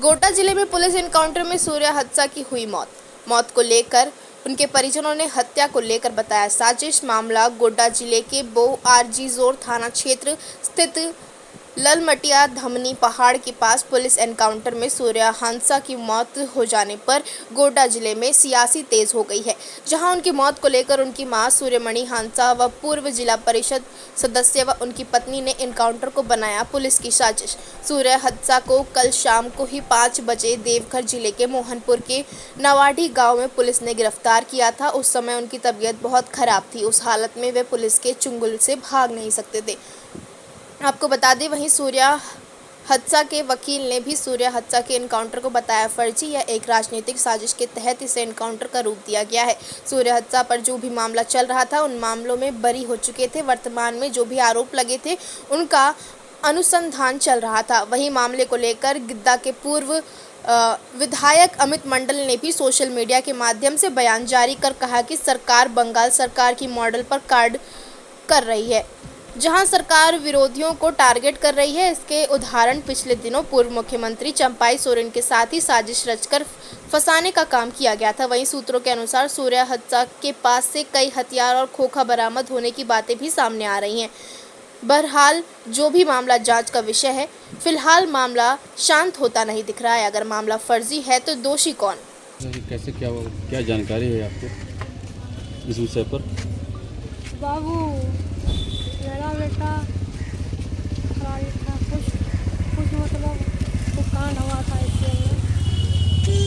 गोड्डा जिले में police encounter में सूर्या हत्सा की हुई मौत को लेकर उनके परिजनों ने हत्या को लेकर बताया साजिश। मामला गोड्डा जिले के बोआरजीजोर थाना क्षेत्र स्थित ललमटिया धमनी पहाड़ के पास पुलिस एनकाउंटर में सूर्या हांसा की मौत हो जाने पर गोड्डा जिले में सियासी तेज हो गई है, जहां उनकी मौत को लेकर उनकी मां सूर्यमणि हांसा व पूर्व जिला परिषद सदस्य व उनकी पत्नी ने एनकाउंटर को बनाया पुलिस की साजिश। सूर्या हांसा को कल शाम को ही 5 बजे देवघर जिले के मोहनपुर के नवाडी गांव में पुलिस ने गिरफ्तार किया था। उस समय उनकी तबीयत बहुत खराब थी। उस हालत में वे पुलिस के चुंगल से भाग नहीं सकते थे। आपको बता दें, वहीं सूर्या हत्सा के वकील ने भी सूर्या हत्सा के एनकाउंटर को बताया फर्जी या एक राजनीतिक साजिश के तहत इसे एनकाउंटर का रूप दिया गया है। सूर्या हत्सा पर जो भी मामला चल रहा था उन मामलों में बरी हो चुके थे। वर्तमान में जो भी आरोप लगे थे उनका अनुसंधान चल रहा था। वहीं मामले को लेकर गिद्दा के पूर्व विधायक अमित मंडल ने भी सोशल मीडिया के माध्यम से बयान जारी कर कहा कि सरकार बंगाल सरकार की मॉडल पर कार्ड कर रही है, जहां सरकार विरोधियों को टारगेट कर रही है। इसके उदाहरण पिछले दिनों पूर्व मुख्यमंत्री चंपाई सोरेन के साथ ही साजिश रचकर फंसाने का काम किया गया था। वहीं सूत्रों के अनुसार सूर्या हत्सा के पास से कई हथियार और खोखा बरामद होने की बातें भी सामने आ रही हैं। बहरहाल जो भी मामला जांच का विषय है, फिलहाल मामला शांत होता नहीं दिख रहा है। अगर मामला फर्जी है तो दोषी कौन? कैसे क्या जानकारी है आपको इस विषय पर? बाबू, मेरा बेटा फरारी था, कुछ मतलब वो कांड हुआ था इससे में,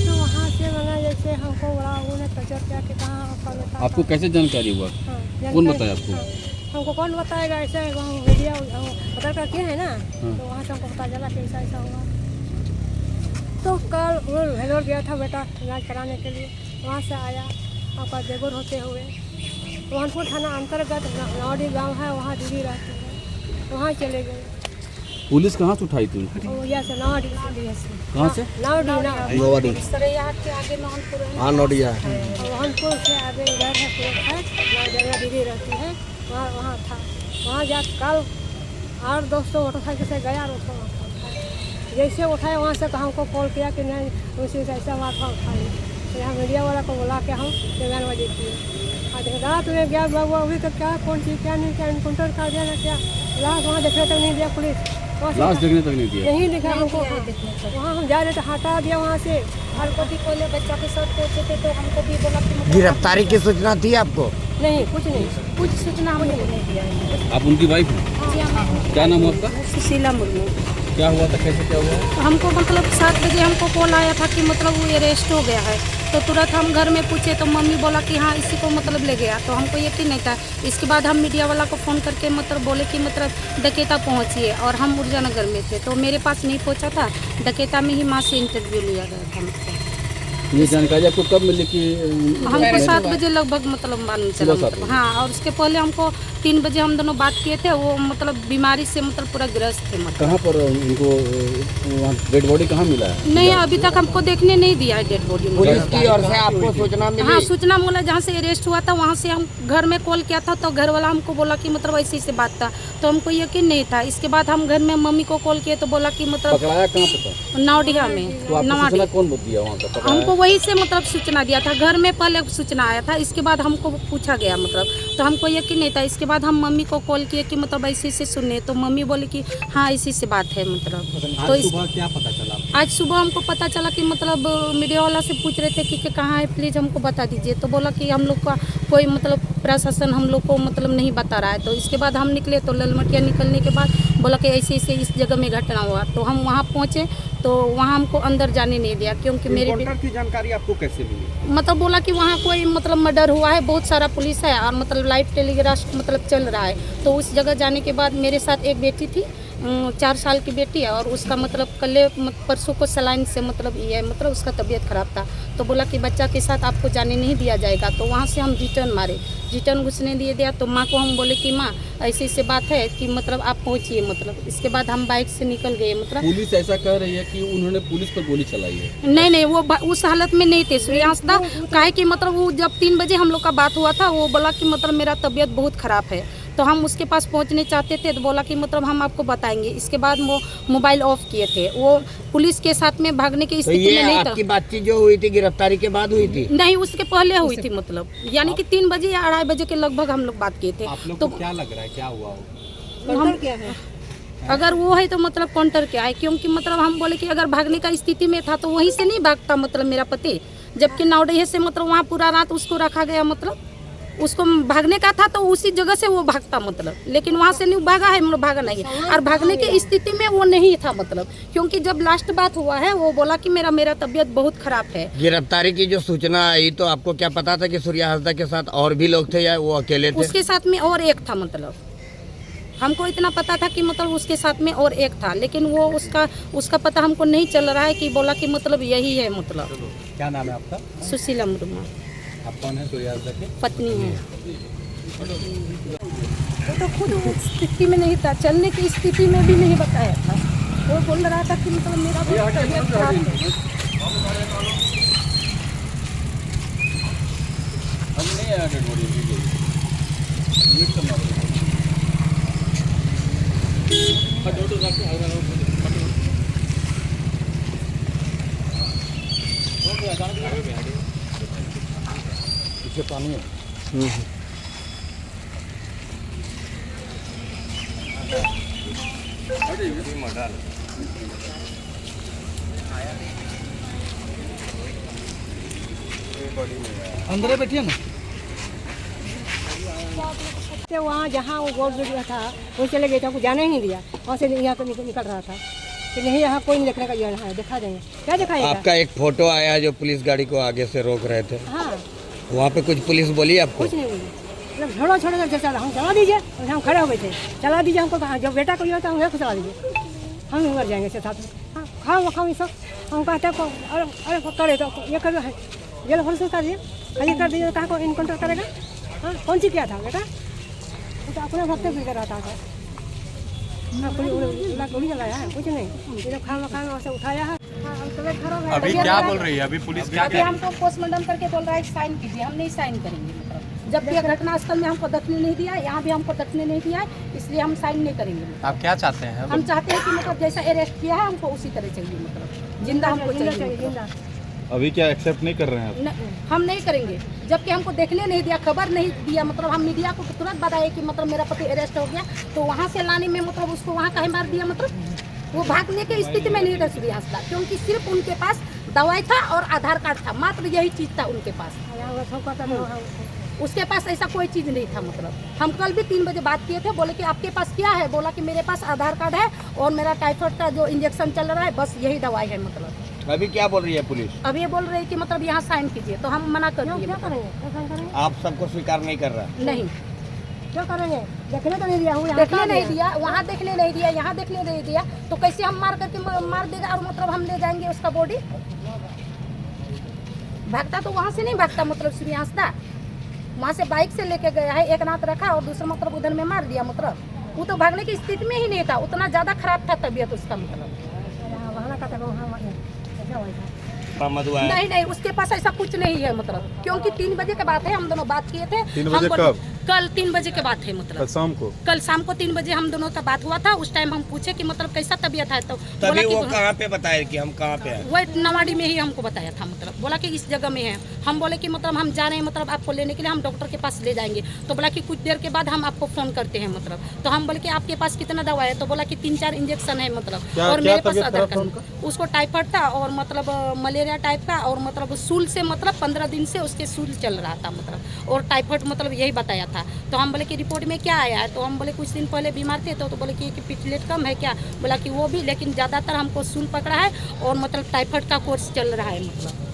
तो वहाँ से मैंने जैसे हमको बड़ा उन्हें कचर किया कि कहाँ आपका बेटा। आपको कैसे जानकारी हुआ? कौन बताया आपको? हमको कौन बताएगा? ऐसे वहाँ मीडिया पता कर किए है ना, तो वहाँ से हमको पता चला कि ऐसा ऐसा हुआ। तो कल वो भेलोर गया था बेटा इलाज कराने के लिए, वहाँ से आया आपका देगुर होते हुए मोहनपुर थाना अंतर्गत नवाडी गांव है, वहाँ दीदी रहती है, वहाँ चले गए। पुलिस कहाँ से उठाई थी? यहाँ से नवाडी। कहाँ से? नवाडी हाँ नोडिया। मोहनपुर से आगे इधर है जगह दीदी रहती है, वहाँ था। वहाँ जा कल 8 दोस्तों मोटरसाइकिल से गया और उसको जैसे उठाए वहाँ से हमको कॉल किया कि नहीं उसी से ऐसा बात था उठाई। तो यहाँ मीडिया वाला को बुला के हम 11 बजे किए। आज रात में गया बाबू, अभी तक क्या कौन चीज़ क्या नहीं, क्या इनकाउंटर कर दिया ना, क्या लाश वहाँ देखने तक नहीं दिया पुलिस। लाश देखने तक नहीं दिया? नहीं दिखा हमको। वहाँ हम जा रहे थे, हटा दिया वहाँ से। और को भी कोई बच्चा के साथ पहुँचे थे तो हमको भी बोला कि गिरफ्तारी की सूचना थी आपको? नहीं, कुछ नहीं, कुछ सूचना मुझे नहीं दिया है। आप उनकी वाइफ हैं? क्या नाम है आपका? सुशीला मुर्मू। क्या हुआ था, कैसे क्या हुआ? हमको मतलब 7 बजे हमको कॉल आया था कि मतलब वो अरेस्ट हो गया है। तो तुरंत हम घर में पूछे तो मम्मी बोला कि हाँ इसी को मतलब ले गया। तो हमको यकीन नहीं था। इसके बाद हम मीडिया वाला को फ़ोन करके मतलब बोले कि मतलब डकेता पहुँचिए, और हम ऊर्जानगर में थे तो मेरे पास नहीं पहुँचा था। डकेता में ही माँ से इंटरव्यू लिया गया था मुझको। ये जानकारी आपको कब मिली कि? हमको 7 बजे लगभग मतलब मालूम चला मतलब। हाँ, और उसके पहले हमको 3 बजे हम दोनों बात किए थे। वो मतलब बीमारी से मतलब पूरा ग्रस्त थे। मतलब कहाँ पर उनको डेड बॉडी कहाँ मिला है? नहीं, अभी तक हमको देखने नहीं दिया है डेड बॉडी। पुलिस की ओर से आपको सूचना मिली? हाँ, सूचना मिला। जहाँ से अरेस्ट हुआ था वहाँ से हम घर में कॉल किया था तो घर वाला हमको बोला कि मतलब ऐसी से बात था, तो हमको यकीन नहीं था। इसके बाद हम घर में मम्मी को कॉल किए तो बोला कि मतलब पकड़ाया कहाँ पे था? नवडिया में। तो आपको सूचना कौन दिया वहाँ का? हमको वही से मतलब सूचना दिया था। घर में पहले सूचना आया था, इसके बाद हमको पूछा गया मतलब, तो हमको यकीन नहीं था। इसके बाद हम मम्मी को कॉल किए कि मतलब ऐसे से सुने, तो मम्मी बोली कि हाँ इसी से बात है मतलब। तो आज सुबह क्या पता चला? आज सुबह हमको पता चला कि मतलब मीडिया वाला से पूछ रहे थे कि कहाँ है, प्लीज़ हमको बता दीजिए। तो बोला कि हम लोग का कोई मतलब प्रशासन हम लोग को मतलब नहीं बता रहा है। तो इसके बाद हम निकले तो ललमटिया निकलने के बाद बोला कि ऐसे ऐसे इस जगह में घटना हुआ। तो हम वहाँ पहुँचे तो वहाँ हमको अंदर जाने नहीं दिया, क्योंकि मेरे की जानकारी आपको कैसे मिली? मतलब बोला कि वहाँ कोई मतलब मर्डर हुआ है, बहुत सारा पुलिस है और मतलब लाइव टेलीकास्ट मतलब चल रहा है। तो उस जगह जाने के बाद मेरे साथ एक बेटी थी, 4 साल की बेटी है, और उसका मतलब कल परसों को सलाइन से मतलब ये मतलब उसका तबीयत ख़राब था। तो बोला कि बच्चा के साथ आपको जाने नहीं दिया जाएगा। तो वहाँ से हम रिटर्न मारे, रिटर्न घुसने दिया। तो माँ को हम बोले कि माँ ऐसी ऐसी बात है कि मतलब आप पहुँचिए मतलब। इसके बाद हम बाइक से निकल गए मतलब। पुलिस ऐसा कह रही है कि उन्होंने पुलिस पर गोली चलाई है? नहीं, वो उस हालत में नहीं थे सूर्यांश दा। काहे कि मतलब वो जब 3 बजे हम लोग का बात हुआ था, वो बोला कि मतलब मेरा तबीयत बहुत ख़राब है। तो हम उसके पास पहुंचने चाहते थे, तो बोला कि मतलब हम आपको बताएंगे। इसके बाद वो मोबाइल ऑफ किए थे। वो पुलिस के साथ में भागने की तो स्थिति ये में नहीं था। आपकी बातचीत जो हुई थी गिरफ्तारी के बाद हुई थी? नहीं, उसके पहले हुई थी, मतलब यानी कि 3 बजे या 2:30 बजे के लगभग हम लोग बात किए थे। आप लोग तो को क्या लग रहा है, क्या हुआ होगा? हम क्या है, अगर वो है तो मतलब काउंटर क्या है, क्योंकि मतलब हम बोले कि अगर भागने का स्थिति में था तो वहीं से नहीं भागता मतलब मेरा पति, जबकि नौडैया से मतलब वहाँ पूरा रात उसको रखा गया, मतलब उसको भागने का था तो उसी जगह से वो भागता, मतलब लेकिन वहाँ से नहीं भागा है, मतलब भागा नहीं है। और भागने की स्थिति में वो नहीं था, मतलब क्योंकि जब लास्ट बात हुआ है वो बोला कि मेरा तबीयत बहुत खराब है। गिरफ्तारी की जो सूचना आई तो आपको क्या पता था कि सूर्या हंसदा के साथ और भी लोग थे या वो अकेले थे? उसके साथ में और एक था, मतलब हमको इतना पता था कि मतलब उसके साथ में और एक था, लेकिन वो उसका पता हमको नहीं चल रहा है कि बोला कि मतलब यही है, मतलब। क्या नाम है आपका? सुशीला मुर्मू आप कौन है सूर्या हंसदा के? पत्नी है। वो तो खुद उस स्थिति में नहीं था, चलने की स्थिति में भी नहीं बताया था। वो बोल रहा था कि मतलब मेरा तबीयत खराब है। हम नहीं आया डेड बॉडी पीछे पानी है। अंदर बैठिए ना। तो वहाँ जहाँ वो गोल जुड़ा था वो चले गए थे, हमको जाने ही नहीं दिया। वहाँ से यहाँ तो निकल रहा था कि नहीं यहाँ कोई नहीं देखने का, यहाँ है देखा देंगे, क्या दिखाएगा। आपका एक फोटो आया है जो पुलिस गाड़ी को आगे से रोक रहे थे, हाँ वहाँ पे कुछ पुलिस बोली आपको? कुछ नहीं बोली, मतलब छोड़ो छोड़ो कर चला, हम चला दीजिए, और हम खड़े हो गए थे, चला दीजिए हमको, कहा जब बेटा को ये होता है उन्हें को चला दीजिए, हम नहीं मर जाएंगे इसके साथ में। हाँ खाओ ये सब, हम कहते हैं अरे करे तो ये कर है जेल फॉर्स कर दिए, खाली कर दीजिए, कहाँ को इनकाउंटर करेगा। हाँ कौन सी किया था बेटा, वो तो अपने भक्ते भी रहा था। हाँ गोली चलाया है, कुछ नहीं, ये खाना वहाँ से उठाया है। अभी क्या बोल रही है, अभी पुलिस क्या अभी हमको पोस्टमार्टम करके बोल रहा है साइन कीजिए, हम नहीं साइन करेंगे, मतलब जबकि घटनास्थल में हमको दखने नहीं दिया, यहाँ भी हमको दखने नहीं दिया है, इसलिए हम साइन नहीं करेंगे। आप क्या चाहते हैं? हम चाहते हैं कि मतलब जैसा अरेस्ट किया है हमको उसी तरह चाहिए, मतलब जिंदा हमको चाहिए, मतलब। अभी क्या एक्सेप्ट नहीं कर रहे हैं आप? हम नहीं करेंगे, जबकि हमको देखने नहीं दिया, खबर नहीं दिया, मतलब हम मीडिया को तुरंत बताए कि मतलब मेरा पति अरेस्ट हो गया, तो वहाँ से लाने में मतलब उसको वहाँ काहे मार दिया, मतलब वो भागने की स्थिति में नहीं था सूर्या हंसदा, क्योंकि सिर्फ उनके पास दवाई था और आधार कार्ड था, मात्र यही चीज़ था उनके पास। उसके पास ऐसा कोई चीज़ नहीं था, मतलब हम कल भी 3 बजे बात किए थे, बोले कि आपके पास क्या है, बोला कि मेरे पास आधार कार्ड है और मेरा टाइफाइड का जो इंजेक्शन चल रहा है, बस यही दवाई है, मतलब। अभी क्या बोल रही है पुलिस? अब ये बोल रहे हैं कि मतलब यहाँ साइन कीजिए, तो हम मना कर दिए, करेंगे आप सबको स्वीकार नहीं कर रहा? नहीं, क्या करेंगे, देखने तो नहीं दिया, देखने नहीं दिया, वहाँ देखने नहीं दिया, यहाँ देखने नहीं दिया, तो कैसे हम मार करके मार देगा और मतलब हम ले जाएंगे उसका बॉडी। भागता तो वहाँ से नहीं भागता, मतलब सूर्या हंसदा वहाँ से बाइक से लेके गया है, एक नाथ रखा और दूसरा मतलब उधर में मार दिया, मतलब वो तो भागने की स्थिति में ही नहीं था, उतना ज़्यादा खराब था तबीयत उसका, मतलब। नहीं, उसके पास ऐसा कुछ नहीं है, मतलब क्योंकि 3 बजे के बाद है, हम दोनों बात किए थे। 3 बजे कब? कल 3 बजे के बाद है, मतलब कल शाम को 3 बजे हम दोनों का बात हुआ था। उस टाइम हम पूछे कि मतलब कैसा तबीयत है, तो तभी वो कहाँ पे बताए कि हम कहाँ पे हैं? वो नवाड़ी में ही हमको बताया था, मतलब बोला कि इस जगह में है। हम बोले कि मतलब हम जा रहे हैं, मतलब आपको लेने के लिए हम डॉक्टर के पास ले जाएंगे, तो बोला कि कुछ देर के बाद हम आपको फ़ोन करते हैं, मतलब। तो हम बोले कि आपके पास कितना दवा है, तो बोला कि 3-4 इंजेक्शन है, मतलब और मेरे पास आधार कार्ड। उसको टाइफाइड था और मतलब मलेरिया टाइप का, और मतलब सूल से मतलब 15 दिन से उसके सूल चल रहा था, मतलब और टाइफाइड, मतलब यही बताया था। तो हम बोले कि रिपोर्ट में क्या आया है, तो हम बोले कुछ दिन पहले बीमार थे, तो बोले कि प्लेटलेट कम है क्या, बोला कि वो भी, लेकिन ज़्यादातर हमको सूल पकड़ा है और मतलब टाइफाइड का कोर्स चल रहा है, मतलब।